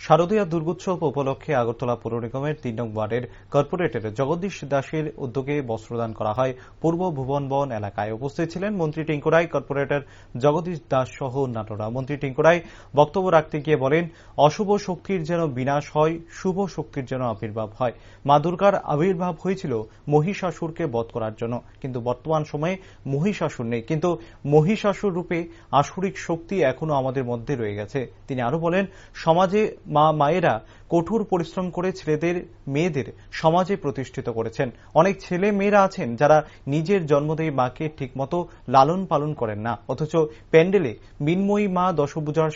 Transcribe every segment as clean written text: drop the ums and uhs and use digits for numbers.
শারদীয়া দুর্গোৎসব উপলক্ষে আগরতলা পৌর নিগমের ৩ নং ওয়ার্ডের কর্পোরেটর জগদীশ দাসের উদ্যোগে বস্ত্রদান করা হয় পূর্ব ভুবনবন এলাকায়। উপস্থিত ছিলেন মন্ত্রী টিঙ্কু রায়, কর্পোরেটর জগদীশ দাস সহ অন্যান্যরা। মন্ত্রী টিঙ্কু রায় বক্তব্য রাখতে গিয়ে বলেন, অশুভ শক্তির যেন বিনাশ হয়, শুভ শক্তির যেন আবির্ভাব হয়। মা দুর্গার আবির্ভাব হয়েছিল মহিষাসুরকে বধ করার জন্য, কিন্তু বর্তমান সময়ে মহিষাসুর নেই, কিন্তু মহিষাসুর রূপে আসুরিক শক্তি এখনো আমাদের মধ্যে রয়ে গেছে। তিনি আরো বলেন, সমাজে মায়েরা কঠোর পরিশ্রম করে ছেলেদের মেয়েদের সমাজে প্রতিষ্ঠিত করেছেন। অনেক ছেলে মেয়েরা আছেন যারা নিজের জন্মদেহী মাকে ঠিকমতো লালন পালন করেন না, অথচ প্যান্ডেলে মৃন্ময়ী মা দশভুজার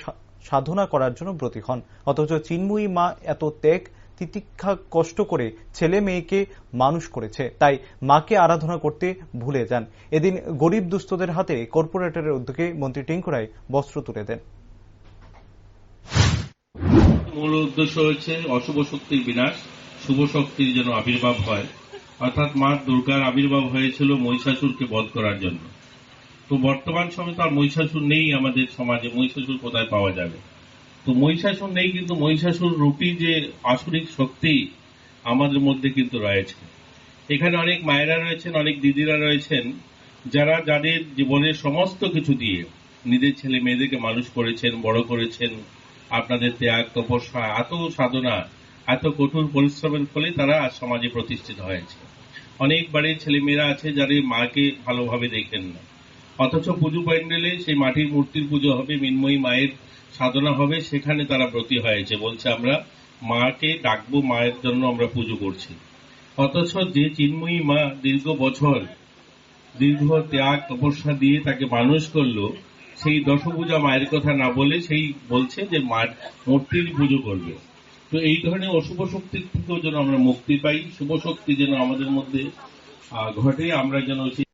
সাধনা করার জন্য ব্রতী হন। অথচ চিন্ময়ী মা এত ত্যাগ তিতিক্ষা কষ্ট করে ছেলে মেয়েকে মানুষ করেছে, তাই মাকে আরাধনা করতে ভুলে যান। এদিন গরিব দুস্থদের হাতে কর্পোরেটরের উদ্যোগে মন্ত্রী টিঙ্কু রায় বস্ত্র তুলে দেন। মূল উদ্দেশ্য হচ্ছে অশুভ শক্তির বিনাশ, শুভ শক্তির যেন আবির্ভাব হয়। অর্থাৎ মা দুর্গার আবির্ভাব হয়েছিল মহিষাসুরকে বধ করার জন্য। তো বর্তমান সময়ে তো আর মহিষাসুর নেই আমাদের সমাজে। মহিষাসুর কোথায় পাওয়া যাবে? তো মহিষাসুর নেই, কিন্তু মহিষাসুর রূপী যে আসুরিক শক্তি আমাদের মধ্যে কিন্তু রয়েছে। এখানে অনেক মায়েরা রয়েছেন, অনেক দিদিরা রয়েছেন, যারা যাদের জীবনের সমস্ত কিছু দিয়ে নিজের ছেলে মেয়েদেরকে মানুষ করেছেন, বড় করেছেন। আপনাদের ত্যাগ, তপস্যা, এত সাধনা, এত কঠোর পরিশ্রমের ফলে তারা আজ সমাজে প্রতিষ্ঠিত হয়েছে। অনেক বাড়ির ছেলেমেয়েরা আছে যারা মাকে ভালোভাবে দেখেন না, অথচ পুজো প্যান্ডেলে সেই মাটির মূর্তির পুজো হবে, মৃন্ময়ী মায়ের সাধনা হবে, সেখানে তারা ব্রতী হয়েছে, বলছে আমরা মাকে ডাকবো, মায়ের জন্য আমরা পুজো করছি। অথচ যে চিন্ময়ী মা দীর্ঘ বছর দীর্ঘ ত্যাগ তপস্যা দিয়ে তাকে মানুষ করলো, সেই দশভুজা মায়ের কথা না বলে সেই বলছে যে মার মূর্তির পুজো করবে। তো এই ধরনের অশুভ শক্তির থেকেও যেন আমরা মুক্তি পাই, শুভ শক্তি যেন আমাদের মধ্যে ঘটে, আমরা যেন